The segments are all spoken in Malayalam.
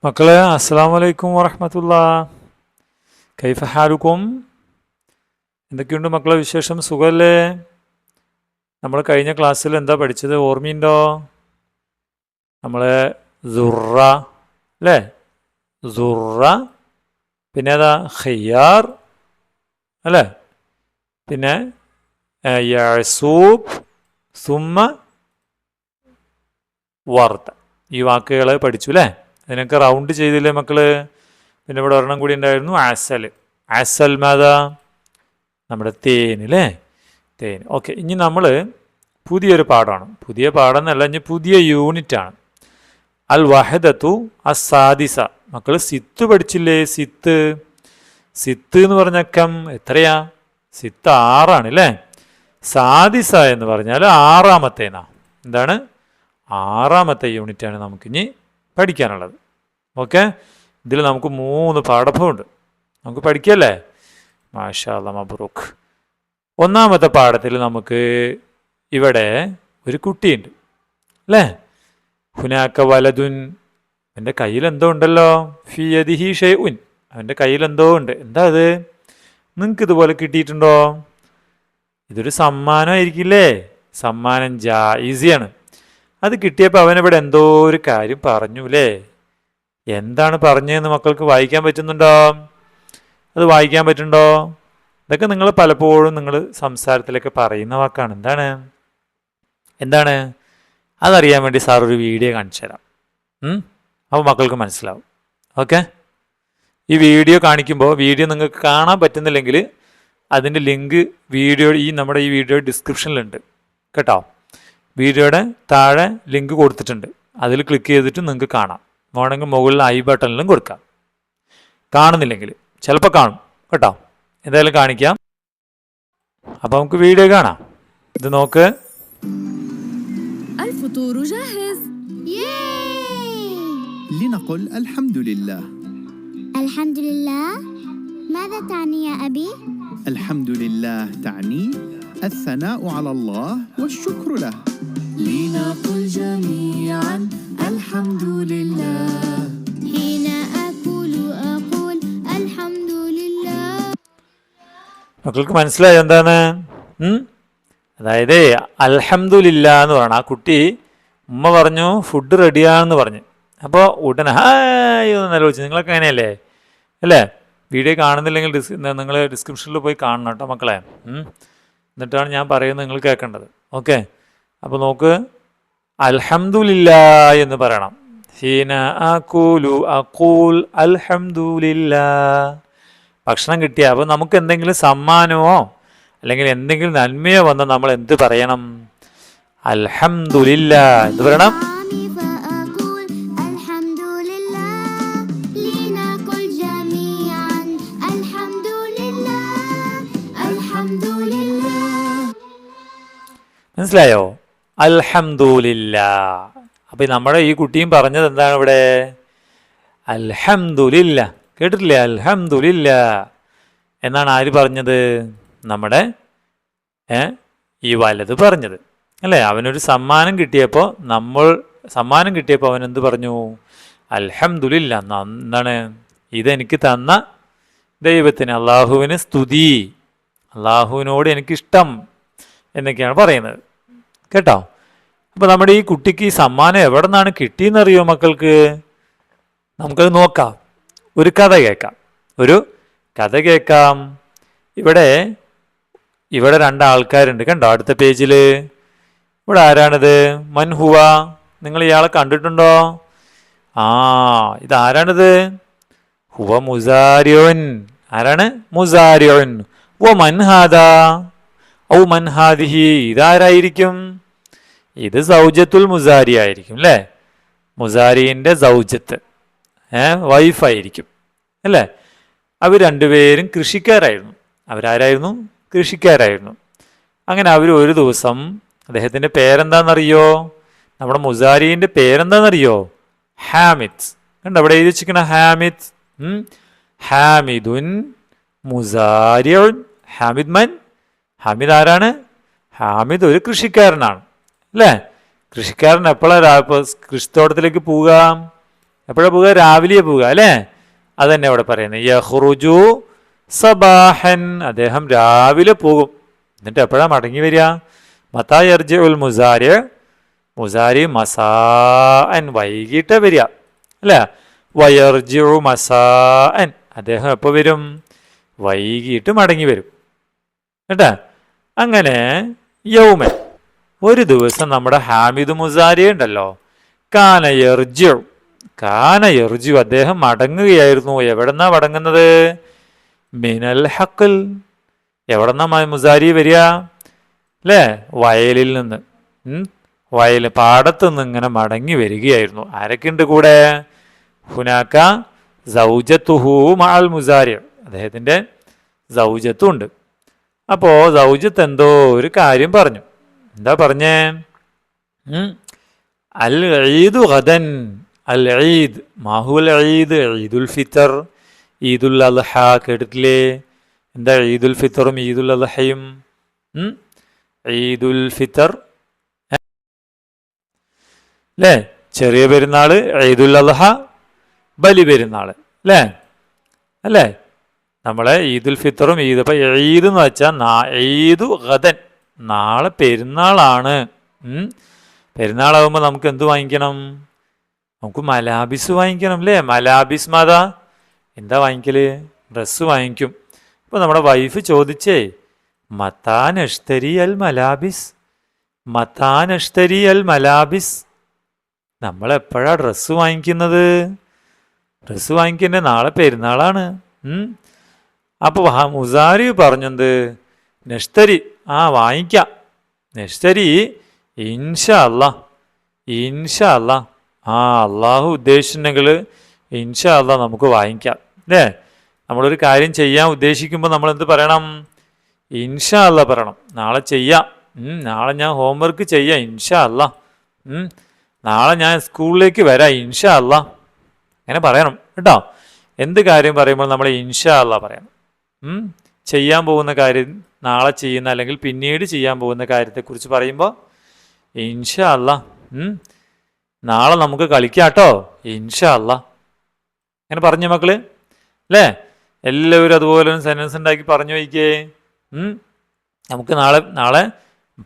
മക്കളെ അസ്സലാമു അലൈക്കും വറഹ്മത്തുള്ളാ. കൈഫ ഹാലുക്കും? എന്തൊക്കെയുണ്ട് മക്കളെ വിശേഷം? സുഖമല്ലേ? നമ്മൾ കഴിഞ്ഞ ക്ലാസ്സിൽ എന്താ പഠിച്ചത് ഓർമ്മയുണ്ടോ? നമ്മളെ സുറ അല്ലേ, സുറ, പിന്നെ ഏതാ ഖിയാർ അല്ലേ, പിന്നെ യഅസൂബ്, സുമ്മ, വർത്ത, ഈ വാക്കുകൾ പഠിച്ചു അല്ലേ? അതിനൊക്കെ റൗണ്ട് ചെയ്തില്ലേ മക്കള്? പിന്നെ ഇവിടെ ഒരെണ്ണം കൂടി ഉണ്ടായിരുന്നു, അസൽ. അസൽ മാതാ, നമ്മുടെ തേൻ അല്ലേ, തേൻ. ഓക്കെ, ഇനി നമ്മൾ പുതിയൊരു പാഠമാണ്. പുതിയ പാഠം എന്നല്ല, ഇനി പുതിയ യൂണിറ്റാണ്. അൽ വഹദത്തു അസാദിസ. മക്കൾ സിത്ത് പഠിച്ചില്ലേ? സിത്ത്, സിത്ത് എന്ന് പറഞ്ഞക്കം എത്രയാ? സിത്ത് 6 അല്ലേ. സാദിസ എന്ന് പറഞ്ഞാൽ 6-മത്തേനാ. എന്താണ്? 6-മത്തെ യൂണിറ്റാണ് നമുക്കിനി പഠിക്കാനുള്ളത്. ഓക്കെ, ഇതിൽ നമുക്ക് 3 പാഠഭാഗമുണ്ട്. നമുക്ക് പഠിക്കല്ലേ? മാഷാ അല്ലാഹ്, മബ്റൂക്ക്. 1-മത്തെ പാഠത്തിൽ നമുക്ക് ഇവിടെ ഒരു കുട്ടിയുണ്ട് അല്ലേ. ഹുനാക്ക വലതുൻ, അവൻ്റെ കയ്യിൽ എന്തോ ഉണ്ടല്ലോ. ഫി യദിഹി ഷൈഉൻ, അവൻ്റെ കയ്യിൽ എന്തോ ഉണ്ട്. എന്താ അത്? നിങ്ങൾക്ക് ഇതുപോലെ കിട്ടിയിട്ടുണ്ടോ? ഇതൊരു സമ്മാനമായിരിക്കില്ലേ? സമ്മാനം ജായിസിയാണ്. അത് കിട്ടിയപ്പോൾ അവനിവിടെ എന്തോ ഒരു കാര്യം പറഞ്ഞു അല്ലേ. എന്താണ് പറഞ്ഞതെന്ന് മക്കൾക്ക് വായിക്കാൻ പറ്റുന്നുണ്ടോ? അത് വായിക്കാൻ പറ്റുന്നുണ്ടോ? ഇതൊക്കെ നിങ്ങൾ പലപ്പോഴും നിങ്ങൾ സംസാരത്തിലൊക്കെ പറയുന്ന വാക്കാണ്. എന്താണ് എന്താണ് അതറിയാൻ വേണ്ടി സാർ ഒരു വീഡിയോ കാണിച്ചു തരാം. അപ്പോൾ മക്കൾക്ക് മനസ്സിലാവും. ഓക്കെ, ഈ വീഡിയോ കാണിക്കുമ്പോൾ വീഡിയോ നിങ്ങൾക്ക് കാണാൻ പറ്റുന്നില്ലെങ്കിൽ അതിൻ്റെ ലിങ്ക് നമ്മുടെ ഈ വീഡിയോ ഡിസ്ക്രിപ്ഷനിലുണ്ട് കേട്ടോ. വീഡിയോയുടെ താഴെ ലിങ്ക് കൊടുത്തിട്ടുണ്ട്, അതിൽ ക്ലിക്ക് ചെയ്തിട്ട് നിങ്ങൾക്ക് കാണാം. വേണമെങ്കിൽ മുകളിൽ ഐ ബട്ടണിലും കൊടുക്കാം. കാണുന്നില്ലെങ്കിൽ ചിലപ്പോൾ കാണും കേട്ടോ. എന്തായാലും കാണിക്കാം. അപ്പോൾ നമുക്ക് വീഡിയോ കാണാം. ഇത് നോക്ക്. الفطور جاهز. لنقل الحمد لله. الحمد لله. ماذا تعني يا أبي؟ الحمد لله تعني الثناء على الله والشكر له. لنقل جميعا الحمد لله. حين أقول الحمد لله. മക്കൾക്ക് മനസ്സിലായോ എന്താണ്? അതായത് അൽഹംദുലില്ലാ എന്ന് പറയണം. ആ കുട്ടി ഉമ്മ പറഞ്ഞു ഫുഡ് റെഡിയാണെന്ന് പറഞ്ഞു. അപ്പോൾ ഉടനെ ഹായ് ഒന്ന് ആലോചിച്ചു. നിങ്ങളൊക്കെ അങ്ങനെയല്ലേ അല്ലേ? വീഡിയോ കാണുന്നില്ലെങ്കിൽ നിങ്ങൾ ഡിസ്ക്രിപ്ഷനിൽ പോയി കാണണം കേട്ടോ മക്കളെ. എന്നിട്ടാണ് ഞാൻ പറയുന്നത് നിങ്ങൾ കേൾക്കേണ്ടത്. ഓക്കെ, അപ്പോൾ നോക്ക്. അൽഹംദുലില്ലാ എന്ന് പറയണം. ഹീന അഖൂൽ അൽഹംദുലില്ലാ. ഭക്ഷണം കിട്ടിയ, അപ്പോൾ നമുക്ക് എന്തെങ്കിലും സമ്മാനമോ അല്ലെങ്കിൽ എന്തെങ്കിലും നന്മയോ വന്നാൽ നമ്മൾ എന്ത് പറയണം? അൽഹംദുലില്ലാ എന്ത് പറയണം? മനസ്സിലായോ? അൽഹംദുലില്ലാ. അപ്പം നമ്മുടെ ഈ കുട്ടിയും പറഞ്ഞത് എന്താണ് ഇവിടെ? അൽഹംദുലില്ലാ. കേട്ടിട്ടില്ലേ? അൽഹംദുലില്ലാ എന്നാണ് ആര് പറഞ്ഞത്? നമ്മുടെ ഈ വലത് പറഞ്ഞത് അല്ലേ. അവനൊരു സമ്മാനം കിട്ടിയപ്പോൾ അവൻ എന്ത് പറഞ്ഞു? അൽഹംദുലില്ലാ. എന്താണ്? ഇതെനിക്ക് തന്ന ദൈവത്തിന്, അള്ളാഹുവിന് സ്തുതി, അള്ളാഹുവിനോട് എനിക്കിഷ്ടം എന്നൊക്കെയാണ് പറയുന്നത് കേട്ടോ. അപ്പോൾ നമ്മുടെ ഈ കുട്ടിക്ക് ഈ സമ്മാനം എവിടെ നിന്നാണ് കിട്ടിയെന്നറിയോ മക്കൾക്ക്? നമുക്കത് നോക്കാം. ഒരു കഥ കേൾക്കാം. ഇവിടെ 2 ആൾക്കാരുണ്ട് കണ്ടോ അടുത്ത പേജിൽ. ഇവിടെ ആരാണിത്? മൻഹുവ. നിങ്ങൾ ഇയാളെ കണ്ടിട്ടുണ്ടോ? ഇതാരാണിത്? ഹുവ മുസാരിയോൻ. ആരാണ്? മുസാരിയോൻ. ഓ മൻഹാദാ ഔ മൻഹാദിഹി. ഇതാരായിരിക്കും? ഇത് സൗജത്തുൽ മുസാരി ആയിരിക്കും അല്ലേ. മുസാരിൻ്റെ സൗജത്ത്, വൈഫായിരിക്കും അല്ലേ. അവർ 2 പേരും കൃഷിക്കാരായിരുന്നു. അവരാരായിരുന്നു? കൃഷിക്കാരായിരുന്നു. അങ്ങനെ അവർ ഒരു ദിവസം, അദ്ദേഹത്തിൻ്റെ പേരെന്താണെന്നറിയോ? നമ്മുടെ മുസാരീൻ്റെ പേരെന്താണെന്നറിയോ? ഹാമിദ്. കണ്ടോ അവിടെ എഴുതി വെച്ചിരിക്കണ ഹാമിദ്. ഹാമിദുൻ മുസാരിയുൻ. ഹാമിദ് മൻ? ഹാമിദ് ആരാണ്? ഹാമിദ് ഒരു കൃഷിക്കാരനാണ് അല്ലേ. കൃഷിക്കാരൻ എപ്പോഴാണ് കൃഷിത്തോട്ടത്തിലേക്ക് പോവുക? എപ്പോഴാണ് പോവുക? രാവിലെ പോവുക അല്ലേ? അതന്നെ ഇവിടെ പറയുന്നത്. യഖ്റുജു സബാഹൻ, അദ്ദേഹം രാവിലെ പോകും. എന്നിട്ട് എപ്പോഴാണ് മടങ്ങി വരിക? മതാ യർജിഉൽ മുസാരി, മുസാരി മസാഅൻ, വൈകിട്ട് വരിക അല്ലേ? വയർജിഉ മസാഅൻ, അദ്ദേഹം എപ്പോൾ വരും? വൈകിട്ട് മടങ്ങി വരും കേട്ടാ. അങ്ങനെ യൗമൻ, ഒരു ദിവസം നമ്മുടെ ഹാമിദ് മുസാരി ഉണ്ടല്ലോ, കാന യർജിഉ, അദ്ദേഹം മടങ്ങുകയായിരുന്നു. എവിടെന്നാ മടങ്ങുന്നത്? മിനൽ ഹഖൽ, എവിടെന്നാ മുസാരി വരിക അല്ലേ? വയലിൽ നിന്ന്, വയൽ പാടത്തു നിന്ന് ഇങ്ങനെ മടങ്ങി വരികയായിരുന്നു. ആരൊക്കെയുണ്ട് കൂടെ? ഹുനാക്ക സൗജത്തുഹു മഅൽ മുസാരി, അദ്ദേഹത്തിൻ്റെ സൗജത്തും ഉണ്ട്. അപ്പോൾ സൗജത്ത് എന്തോ ഒരു കാര്യം പറഞ്ഞു. എന്താ പറഞ്ഞേ? അൽ ഈദു ഗദൻ, അൽ ഈദ്, മാഹുൽ ഈദ്, ഈദുൽ ഫിത്തർ, ഈദുൽ അദ്ഹ കേട്ടിട്ടില്ലേ? എന്താ ഈദുൽ ഫിത്തറും ഈദുൽ അദ്ഹയും? ഈദുൽ ഫിത്തർ അല്ലേ? ചെറിയ പെരുന്നാള്, ഈദുൽ അദ്ഹ ബലി പെരുന്നാള് അല്ലേ? അല്ലേ? നമ്മളെ ഈദുൽ ഫിത്തറും ഈദ്, ഇപ്പം ഈദ് എന്ന് വെച്ചാൽ ഈദു ഗദൻ, നാളെ പെരുന്നാളാണ്. പെരുന്നാളാകുമ്പോൾ നമുക്ക് എന്ത് വാങ്ങിക്കണം? നമുക്ക് മലാബിസ് വാങ്ങിക്കണം അല്ലേ? മലാബിസ് മാതാ, എന്താ വാങ്ങിക്കല്? ഡ്രസ്സ് വാങ്ങിക്കും. അപ്പോൾ നമ്മുടെ വൈഫ് ചോദിച്ചേ, മത്താനഷ്തരി അൽ മലാബിസ്, മത്താനഷ്തരി അൽ മലാബിസ്, നമ്മളെപ്പോഴാണ് ഡ്രസ്സ് വാങ്ങിക്കുന്നത്? ഡ്രസ്സ് വാങ്ങിക്കണ്ടേ? നാളെ പെരുന്നാളാണ്. അപ്പോൾ മുസാരി പറഞ്ഞത് നഷ്തരി, വാങ്ങിക്കാം, നഷ്തരി ഇൻഷാ അല്ലാ, ഇൻഷാ അല്ലാ, അള്ളാഹു ഉദ്ദേശിച്ചിട്ടുണ്ടെങ്കിൽ ഇൻഷാ അല്ലാ നമുക്ക് വാങ്ങിക്കാം അല്ലേ? നമ്മളൊരു കാര്യം ചെയ്യാൻ ഉദ്ദേശിക്കുമ്പോൾ നമ്മൾ എന്ത് പറയണം? ഇൻഷാ അല്ലാ പറയണം. നാളെ ചെയ്യാം, നാളെ ഞാൻ ഹോംവർക്ക് ചെയ്യാം, ഇൻഷാ അല്ലാ, നാളെ ഞാൻ സ്കൂളിലേക്ക് വരാം, ഇൻഷാ അല്ലാ, അങ്ങനെ പറയണം കേട്ടോ. എന്ത് കാര്യം പറയുമ്പോൾ നമ്മൾ ഇൻഷാ അല്ലാ പറയണം. ചെയ്യാൻ പോകുന്ന കാര്യം, നാളെ ചെയ്യുന്ന അല്ലെങ്കിൽ പിന്നീട് ചെയ്യാൻ പോകുന്ന കാര്യത്തെക്കുറിച്ച് പറയുമ്പോൾ ഇൻഷാ അല്ലാ, നാളെ നമുക്ക് കളിക്കാം കേട്ടോ, ഇൻഷാ അല്ലാ, അങ്ങനെ പറഞ്ഞു മക്കള് അല്ലേ? എല്ലാവരും അതുപോലെ ഒരു സെൻറ്റൻസ് ഉണ്ടാക്കി പറഞ്ഞു വയ്ക്കേ. നമുക്ക് നാളെ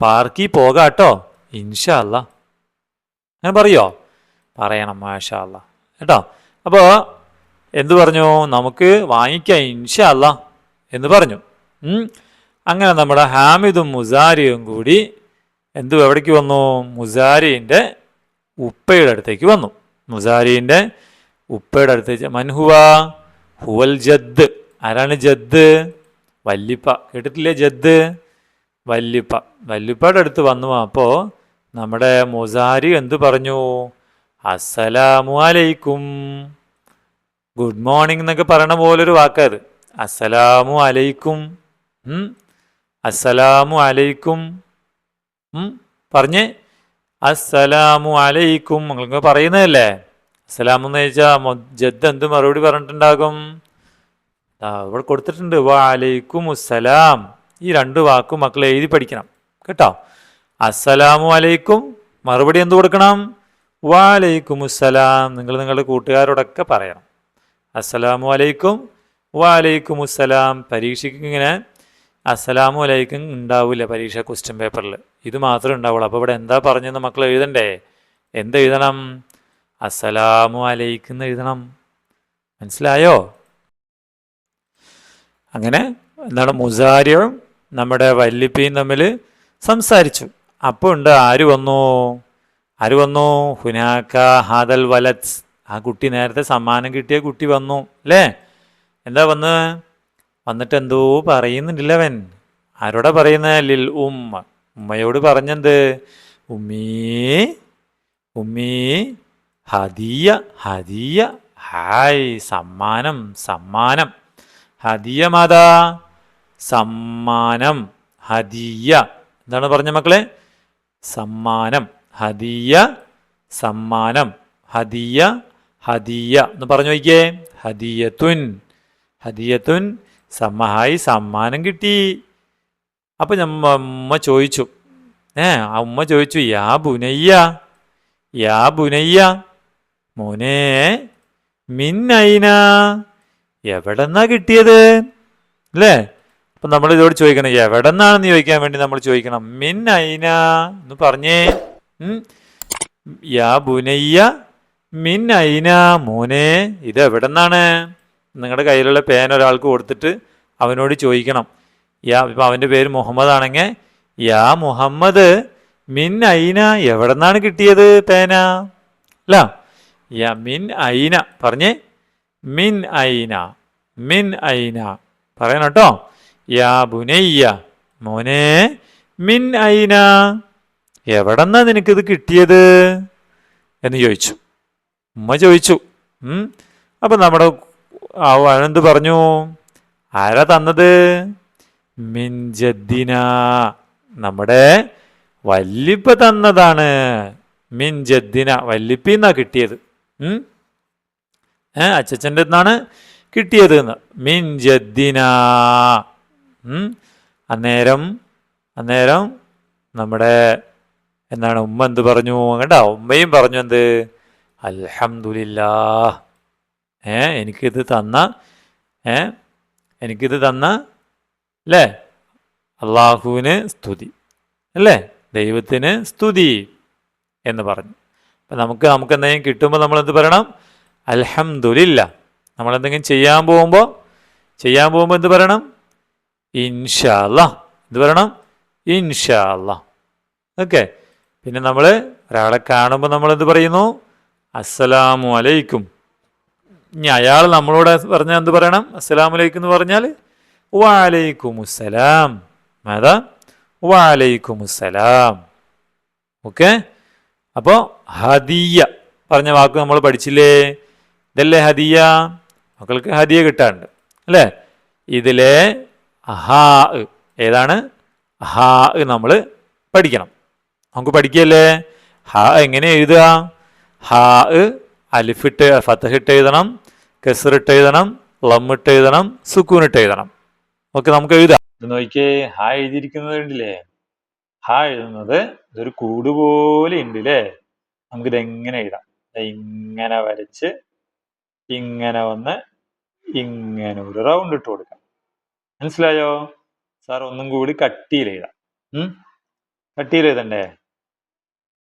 പാർക്കിൽ പോകാം കേട്ടോ, ഇൻഷാ അല്ലാ, അങ്ങനെ പറയോ? പറയണം, മാഷാ അല്ലാ കേട്ടോ. അപ്പോൾ എന്തു പറഞ്ഞു? നമുക്ക് വാങ്ങിക്കാം ഇൻഷാ അല്ലാ എന്ന് പറഞ്ഞു. അങ്ങനെ നമ്മുടെ ഹാമിദും മുസാരിയും കൂടി എവിടേക്ക് വന്നു? മുസാരിൻ്റെ ഉപ്പയുടെ അടുത്തേക്ക് വന്നു. മുസാരിൻ്റെ ഉപ്പയുടെ അടുത്തേക്ക്. മൻഹുവ ഹുവൽ ജദ്, ആരാണ് ജദ്? വല്ലിപ്പ, കേട്ടിട്ടില്ലേ? ജദ് വല്ലിപ്പ, വല്ലിപ്പയുടെ അടുത്ത് വന്നു. അപ്പോൾ നമ്മുടെ മുസാരി എന്തു പറഞ്ഞു? അസ്സലാമു അലൈക്കും, ഗുഡ് മോർണിംഗ് എന്നൊക്കെ പറയണ പോലൊരു വാക്കത്. അസ്സലാമു അലൈക്കും, അസ്സലാമു അലൈക്കും പറഞ്ഞ്, അസ്സലാമു അലൈക്കും നിങ്ങൾക്ക് പറയുന്നതല്ലേ? അസ്സലാമെന്ന് ചോദിച്ചാൽ ജദ് എന്ത് മറുപടി പറഞ്ഞിട്ടുണ്ടാകും? ഇവിടെ കൊടുത്തിട്ടുണ്ട്, വഅലൈക്കും അസ്സലാം. ഈ രണ്ട് വാക്കും മക്കൾ എഴുതി പഠിക്കണം കേട്ടോ. അസ്സലാമു അലൈക്കും, മറുപടി എന്ത് കൊടുക്കണം? വഅലൈക്കും അസ്സലാം. നിങ്ങൾ നിങ്ങളുടെ കൂട്ടുകാരോടൊക്കെ പറയണം അസ്സലാമു അലൈക്കും വഅലൈക്കും അസ്സലാം. പരീക്ഷയ്ക്ക് ഇങ്ങനെ അസ്സലാമു അലൈക്കും ഉണ്ടാവില്ല പരീക്ഷ ക്വസ്റ്റ്യൻ പേപ്പറിൽ, ഇത് മാത്രമേ ഉണ്ടാവുള്ളൂ. അപ്പോൾ ഇവിടെ എന്താ പറഞ്ഞതെന്ന് മക്കൾ എഴുതണ്ടേ? എന്തെഴുതണം? അസ്സലാമു അലൈക്കും എന്ന് എഴുതണം. മനസ്സിലായോ? അങ്ങനെ എന്താണ്, മുസാരിയും നമ്മുടെ വല്ലിപ്പയും തമ്മിൽ സംസാരിച്ചു. അപ്പോൾ ഉണ്ട്, ആര് വന്നു? ഹുനാക്ക ഹാദൽ വലത്, ആ കുട്ടി, നേരത്തെ സമ്മാനം കിട്ടിയ കുട്ടി വന്നു അല്ലേ? എന്താ വന്നിട്ട് എന്തോ പറയുന്നുണ്ടല്ലോ അവൻ. ആരോടാ പറയുന്നത്? ലിൽ ഉമ്മയോട് പറഞ്ഞെന്ത്? ഉമ്മീ ഹദിയ, ഹായ്, സമ്മാനം. ഹദിയ മാതാ, സമ്മാനം. ഹദിയ എന്താണ് പറഞ്ഞ മക്കളെ? സമ്മാനം. ഹദിയ, സമ്മാനം. ഹദിയ എന്ന് പറഞ്ഞു നോക്കിയേ. ഹദിയത്തുൻ ഹായ്, സമ്മാനം കിട്ടി. അപ്പൊ ഉമ്മ ചോദിച്ചു, ആ ഉമ്മ ചോദിച്ചു, യാ ബുനയ്യ മോനെ മിൻ ഐന, എവിടെന്നാ കിട്ടിയത് അല്ലേ? അപ്പം നമ്മൾ ഇതോട് ചോദിക്കണം, എവിടെന്നാണെന്ന് ചോദിക്കാൻ വേണ്ടി നമ്മൾ ചോദിക്കണം മിൻ ഐന എന്ന് പറഞ്ഞേ. യാ ബുനയ്യ മിൻ ഐന, മോനെ ഇത് എവിടെന്നാണ്? നിങ്ങളുടെ കയ്യിലുള്ള പേന ഒരാൾക്ക് കൊടുത്തിട്ട് അവനോട് ചോദിക്കണം. ഇപ്പം അവൻ്റെ പേര് മുഹമ്മദ് ആണെങ്കിൽ, യാ മുഹമ്മദ് മിൻ ഐന, എവിടെന്നാണ് കിട്ടിയത് പേന അല്ല. യാ മിൻ ഐന പറഞ്ഞേ, മിൻ ഐന, മിൻ ഐന പറയണം കേട്ടോ. യാ ബുനയ്യ, മോനെ മിൻ ഐന, എവിടെന്നാ നിനക്കിത് കിട്ടിയത് എന്ന് ചോദിച്ചു. ഉമ്മ ചോദിച്ചു. അപ്പം നമ്മുടെ അവനെന്ത് പറഞ്ഞു? ആരാ തന്നത്? മിൻ ജദ്ദിന, നമ്മുടെ വല്ലിപ്പ തന്നതാണ്. മിൻ ജദ്ദിന, വല്ലിപ്പിന്നാ കിട്ടിയത്. അച്ചച്ചൻ്റെ നിന്നാണ് കിട്ടിയത് എന്ന്. മിൻ ജദ്ദിന. അന്നേരം നമ്മുടെ എന്താണ് ഉമ്മ എന്ത് പറഞ്ഞു കേട്ടോ? ഉമ്മയും പറഞ്ഞു എന്ത്? അൽഹംദുലില്ലാ, എനിക്കിത് തന്ന അല്ലേ അള്ളാഹുവിന് സ്തുതി, അല്ലേ ദൈവത്തിന് സ്തുതി എന്ന് പറഞ്ഞു. അപ്പം നമുക്ക് എന്തെങ്കിലും കിട്ടുമ്പോൾ നമ്മൾ എന്ത് പറയണം? അൽഹംദുലില്ലാ. നമ്മളെന്തെങ്കിലും ചെയ്യാൻ പോകുമ്പോൾ എന്ത് പറയണം? ഇൻഷാ അല്ലാഹ്. എന്ത് പറയണം? ഇൻഷാ അല്ലാഹ്. ഓക്കെ. പിന്നെ നമ്മൾ ഒരാളെ കാണുമ്പോൾ നമ്മൾ എന്ത് പറയുന്നു? അസ്സലാമു അലൈക്കും. ഇനി അയാൾ നമ്മളോട് പറഞ്ഞാൽ എന്ത് പറയണം? അസ്സലാമു അലൈക്കും എന്ന് പറഞ്ഞാൽ വഅലൈക്കുമുസ്സലാം. അതാ വഅലൈക്കുമുസ്സലാം. ഓക്കെ. അപ്പോൾ ഹദിയ പറഞ്ഞ വാക്ക് നമ്മൾ പഠിച്ചില്ലേ? ഇതല്ലേ ഹദിയ? മക്കൾക്ക് ഹദിയ കിട്ടാറുണ്ട് അല്ലേ? ഇതിലെ ഹാ ഏതാണ്? ഹാ നമ്മൾ പഠിക്കണം. നമുക്ക് പഠിക്കല്ലേ? ഹാ എങ്ങനെ എഴുതുക? ഹാ അലിഫിട്ട് ഫതഹിട്ട് എഴുതണം, കസ്റിട്ട് എഴുതണം, ലമ്മിട്ട് എഴുതണം, സുക്കൂനിട്ട് എഴുതണം. ഓക്കെ, നമുക്ക് എഴുതാം. ഇത് നോക്കിയേ, ഹാ എഴുതിയിരിക്കുന്നത് ഉണ്ടല്ലേ? ഹാ എഴുതുന്നത് ഇതൊരു കൂട് പോലെ ഉണ്ട് അല്ലേ? നമുക്കിതെങ്ങനെ എഴുതാം? ഇങ്ങനെ വരച്ച് ഇങ്ങനെ വന്ന് ഇങ്ങനെ ഒരു റൗണ്ട് ഇട്ട് കൊടുക്കാം. മനസ്സിലായോ? സാർ ഒന്നും കൂടി കട്ടിയിൽ എഴുതാം. കട്ടിയിൽ എഴുതണ്ടേ?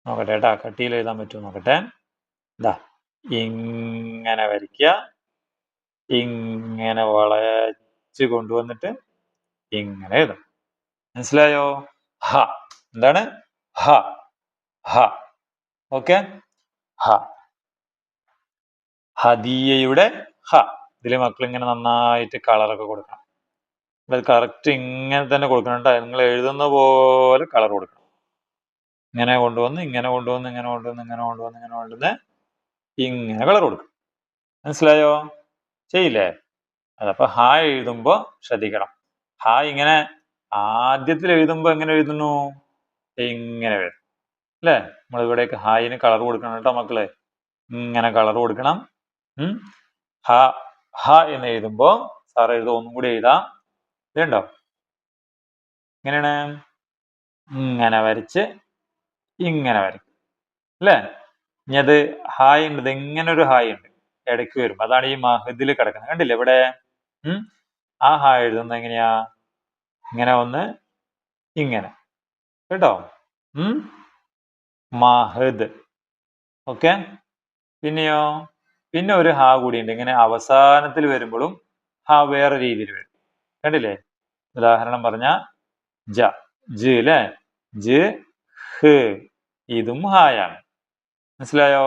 നോക്കട്ടെ കേട്ടാ, കട്ടിയിൽ എഴുതാൻ പറ്റുമോ നോക്കട്ടെ. ഇതാ ഇങ്ങനെ വരയ്ക്കുക, ഇങ്ങനെ വളച്ച് കൊണ്ടുവന്നിട്ട് ഇങ്ങനെ എഴുതാം. മനസ്സിലായോ? ഹ എന്താണ്? ഹ ഹ. ഓക്കെ. ഹ ഹദിയയുടെ ഹ. ഇതിലെ മക്കൾ ഇങ്ങനെ നന്നായിട്ട് കളറൊക്കെ കൊടുക്കണം. അത് കറക്റ്റ് ഇങ്ങനെ തന്നെ കൊടുക്കണം കേട്ടോ. നിങ്ങൾ എഴുതുന്ന പോലെ കളർ കൊടുക്കണം. ഇങ്ങനെ കൊണ്ടുവന്ന് ഇങ്ങനെ കൊണ്ടുവന്ന് ഇങ്ങനെ കൊണ്ടുവന്ന് ഇങ്ങനെ കൊണ്ടുവന്ന് ഇങ്ങനെ കൊണ്ടുവന്ന് ഇങ്ങനെ കളർ കൊടുക്കും. മനസ്സിലായോ? ചെയ്യില്ലേ? അതപ്പോൾ ഹാ എഴുതുമ്പോൾ ശ്രദ്ധിക്കണം. ഹാ ഇങ്ങനെ ആദ്യത്തിൽ എഴുതുമ്പോൾ എങ്ങനെ എഴുതുന്നു? ഇങ്ങനെ എഴുതും അല്ലേ? നമ്മൾ ഇവിടേക്ക് ഹായിന് കളർ കൊടുക്കണം കേട്ടോ മക്കളെ. ഇങ്ങനെ കളർ കൊടുക്കണം. ഹ ഹ എന്ന് എഴുതുമ്പോൾ സാർ എഴുതും. ഒന്നും കൂടി എഴുതാം. ഇതുണ്ടോ? ഇങ്ങനെയാണ് ഇങ്ങനെ വരച്ച് ഇങ്ങനെ വരയ്ക്കും അല്ലേ? ഇനി അത് ഹായ് ഉണ്ട്, ഇങ്ങനെ ഒരു ഹായ് ഉണ്ട് ഇടയ്ക്ക് വരും. അതാണ് ഈ മഹദിൽ കിടക്കുന്നത്. കണ്ടില്ലേ ഇവിടെ? ആ ഹായ് എഴുതുന്നത് എങ്ങനെയാ? ഇങ്ങനെ വന്ന് ഇങ്ങനെ കേട്ടോ. മഹദ്. ഓക്കെ. പിന്നെയോ? പിന്നെ ഒരു ഹാ കൂടി ഉണ്ട്. ഇങ്ങനെ അവസാനത്തിൽ വരുമ്പോഴും ഹാ വേറെ രീതിയിൽ വരും. കണ്ടില്ലേ? ഉദാഹരണം പറഞ്ഞ ജ ജ് അല്ലേ? ജ് ഹ്. ഇതും ഹായാണ്. മനസ്സിലായോ?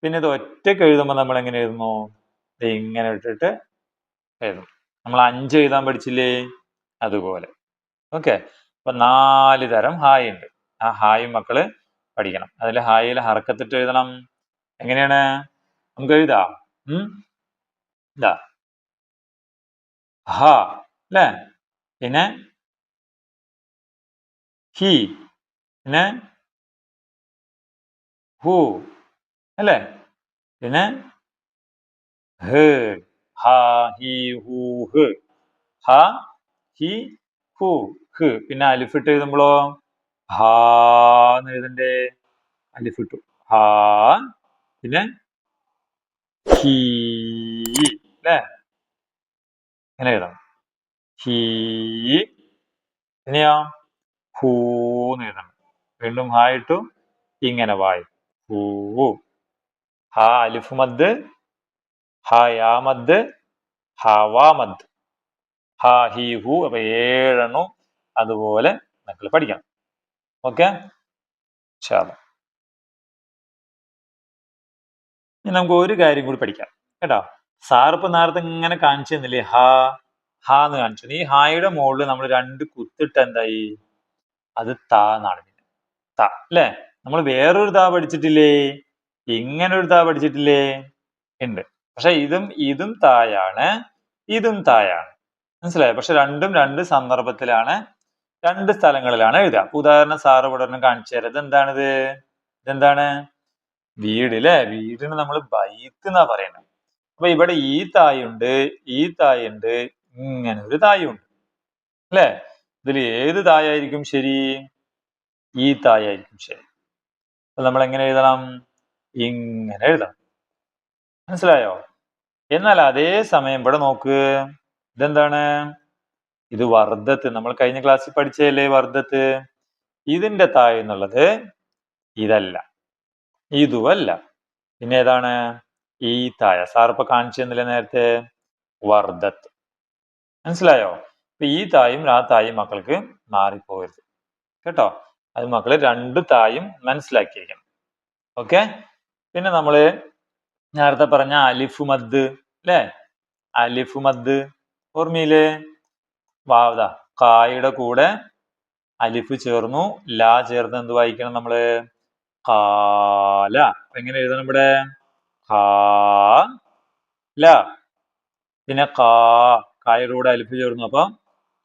പിന്നെ ഇത് ഒറ്റയ്ക്ക് എഴുതുമ്പോൾ നമ്മൾ എങ്ങനെ എഴുതുന്നു? ഇങ്ങനെ ഇട്ടിട്ട് എഴുതും. നമ്മൾ 5 എഴുതാൻ പഠിച്ചില്ലേ? അതുപോലെ. ഓക്കെ. അപ്പൊ 4 തരം ഹായ് ഉണ്ട്. ആ ഹായ് മക്കള് പഠിക്കണം. അതിൽ ഹായിൽ ഹർക്കത്തിട്ട് എഴുതണം. എങ്ങനെയാണ്? നമുക്ക് എഴുതാം. ഇതാ ഹ അല്ലേ? പിന്നെ ഹി, പിന്നെ ഹു അല്ലേ? പിന്നെ ഹ്. ഹ ഹി ഹു ഹ്. ഹ ഹി ഹു ഹ്. പിന്നെ അലിഫിട്ട് എഴുതുമ്പോഴോ ഹാന്ന് എഴുതണ്ടേ? അലിഫിട്ടു. ഹാ പിന്നെ ഹീ അല്ലേ? ഇങ്ങനെ എഴുതണം. ഹീ. ഇനിയോ ഹൂന്ന് എഴുതണം. വീണ്ടും ഹാ ഇട്ടു ഇങ്ങനെ വായി. ഹൂ. ഹാ അലിഫ് മദ്, ഹാ യാ മദ്, ഹാ വാ മദ്, ഹാ ഹി ഹു. അപ്പൊ 7 അതുപോലെ മക്കൾ പഠിക്കണം. ഓക്കെ, ഇനി നമുക്ക് ഒരു കാര്യം കൂടി പഠിക്കാം കേട്ടോ. സാറിപ്പോ നേരത്തെ ഇങ്ങനെ കാണിച്ചു തന്നില്ലേ, ഹാ ഹാ എന്ന് കാണിച്ചു. ഈ ഹായുടെ മുകളിൽ നമ്മൾ 2 കുത്തിട്ട് എന്തായി, അത് താ എന്നാണ്. പിന്നെ ത അല്ലേ? നമ്മൾ വേറൊരു താ പഠിച്ചിട്ടില്ലേ? ഇങ്ങനെ ഒരു താ പഠിച്ചിട്ടില്ലേ? ഉണ്ട്. പക്ഷെ ഇതും തായാണ്, ഇതും തായാണ്. മനസ്സിലായോ? പക്ഷെ രണ്ടും 2 സന്ദർഭത്തിലാണ്, 2 സ്ഥലങ്ങളിലാണ് എഴുതുക. ഉദാഹരണം സാറ് ഇവിടെ കാണിച്ചു തരാം. ഇതെന്താണ്? വീട് അല്ലേ? വീടിന് നമ്മൾ ബൈത്ത് എന്നാ പറയുന്നത്. അപ്പൊ ഇവിടെ ഈ തായുണ്ട്, ഈ തായുണ്ട്, ഇങ്ങനെ ഒരു തായുണ്ട് അല്ലേ? ഇതിൽ ഏത് തായായിരിക്കും ശരി? ഈ തായായിരിക്കും ശരി. അപ്പൊ നമ്മൾ എങ്ങനെ എഴുതണം? ഇങ്ങനെ എഴുതണം. മനസ്സിലായോ? എന്നാൽ അതേ സമയം ഇവിടെ നോക്ക്, ഇതെന്താണ്? ഇത് വർദ്ധത്ത്. നമ്മൾ കഴിഞ്ഞ ക്ലാസ്സിൽ പഠിച്ചതല്ലേ വർദ്ധത്ത്? ഇതിന്റെ താഴെ എന്നുള്ളത് ഇതല്ല, ഇതുമല്ല, പിന്നെ ഏതാണ്? ഈ തായ. സാറിപ്പോ കാണിച്ചു തന്നില്ല നേരത്തെ? വർദ്ധത്ത്. മനസ്സിലായോ? അപ്പൊ ഈ തായും ആ തായും മക്കൾക്ക് മാറിപ്പോകരുത് കേട്ടോ. അത് മക്കള് 2 തായും മനസ്സിലാക്കിയിരിക്കണം. ഓക്കെ. പിന്നെ നമ്മള് നേരത്തെ പറഞ്ഞ അലിഫ് മദ് അല്ലേ? അലിഫ് മദ് ഓർമ്മയില്ലേ? വാവത കായുടെ കൂടെ അലിഫ് ചേർന്നു, ലാ ചേർന്ന് എന്ത് വായിക്കണം നമ്മള്? കാല. എങ്ങനെ എഴുതണം ഇവിടെ? കാല. പിന്നെ കായുടെ കൂടെ അലിഫ് ചേർന്നു, അപ്പൊ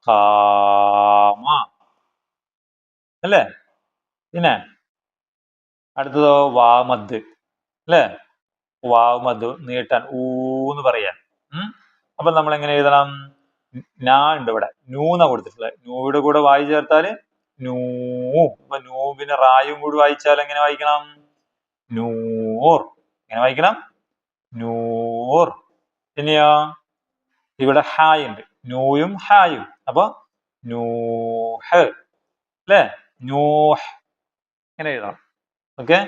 കാമ അല്ലേ? പിന്നെ അടുത്തതോ വാമദ് അല്ലേ? വാമദ് നീട്ടാൻ ഊന്ന് പറയാൻ. അപ്പൊ നമ്മൾ എങ്ങനെ എഴുതണം? നാ ഉണ്ട് ഇവിടെ, നൂന്ന കൊടുത്തിട്ടുള്ളത്. നൂയുടെ കൂടെ വായി ചേർത്താല് നൂ. അപ്പൊ നൂ പിന്നെ റായും കൂടി വായിച്ചാൽ എങ്ങനെ വായിക്കണം? നൂർ. എങ്ങനെ വായിക്കണം? നൂർ. പിന്നെയോ ഇവിടെ ഹായ് ഉണ്ട്, നൂയും ഹായും, അപ്പൊ നൂഹ് അല്ലേ? നൂഹ് ഇങ്ങനെ എഴുതണം. ഓക്കെ.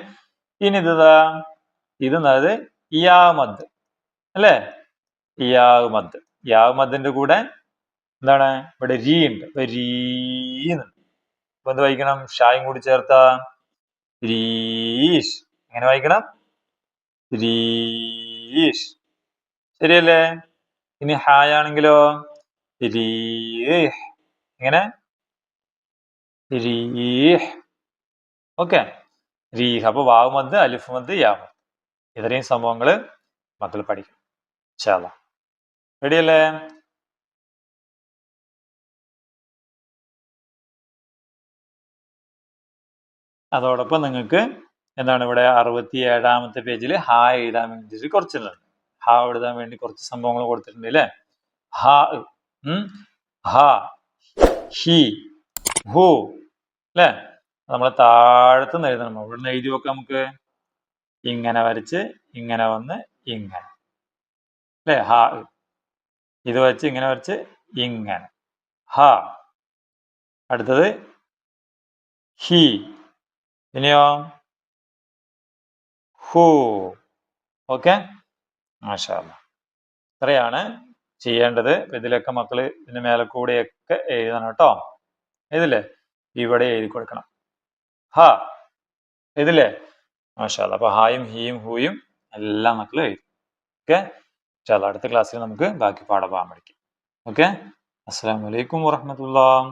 ഇനി ഇത് യാമദ് അല്ലേ? യാമദ്. യാമദിന്റെ കൂടെ എന്താണ്? ഇവിടെ രീ ഉണ്ട്, അപ്പൊ രീന്നുണ്ട്. അപ്പൊ എന്ത് വായിക്കണം? ഷായും കൂടി ചേർത്ത രീഷ്. എങ്ങനെ വായിക്കണം? രീഷ്. ശരിയല്ലേ? ഇനി ഹായാണെങ്കിലോ രീഹ്. എങ്ങനെ? രീഹ്. ഓക്കെ, രീഹ്. അപ്പൊ വാവ് മദ്, അലിഫ് മദ്, യാമദ്, ഇത്രയും സംഭവങ്ങള് മക്കൾ പഠിക്കും. ഇൻഷാ അല്ലാഹ്. റെഡിയല്ലേ? അതോടൊപ്പം നിങ്ങൾക്ക് എന്താണ് ഇവിടെ 67-ാമത്തെ പേജിൽ ഹാ എഴുതാൻ വേണ്ടിയിട്ട് കുറച്ചുണ്ട്. ഹാ എഴുതാൻ വേണ്ടി കുറച്ച് സംഭവങ്ങൾ കൊടുത്തിട്ടുണ്ട് അല്ലേ? ഹാ, ഹ, ഹി, ഹു അല്ലേ? നമ്മളെ താഴത്തുനിന്ന് എഴുതണം. ഇവിടുന്ന് എഴുതി വെക്കാം നമുക്ക്. ഇങ്ങനെ വരച്ച് ഇങ്ങനെ വന്ന് ഇങ്ങനെ അല്ലേ? ഹാ. ഇത് വരച്ച് ഇങ്ങനെ വരച്ച് ഇങ്ങനെ ഹ. അടുത്തത് ഹി. ഇനിയോ ഹു. ഓക്കെ, മാഷാ അല്ലാഹ്. ഇത്രയാണ് ചെയ്യേണ്ടത്. ഇതിലൊക്കെ മക്കള് ഇതിന് മേലെ കൂടെയൊക്കെ എഴുതണം കേട്ടോ. എഴുതില്ലേ? ഇവിടെ എഴുതി കൊടുക്കണം. ഹ എഴുതില്ലേ? മാഷാ അല്ലാഹ്. അപ്പൊ ഹായും ഹീയും ഹൂയും എല്ലാം മക്കള് എഴുതി. ഓക്കെ. അടുത്ത ക്ലാസ്സിൽ നമുക്ക് ബാക്കി പാഠഭാഗം പഠിക്കാം. ഓക്കെ. അസ്സലാമു അലൈക്കും വറഹ്മത്തുള്ളാഹി.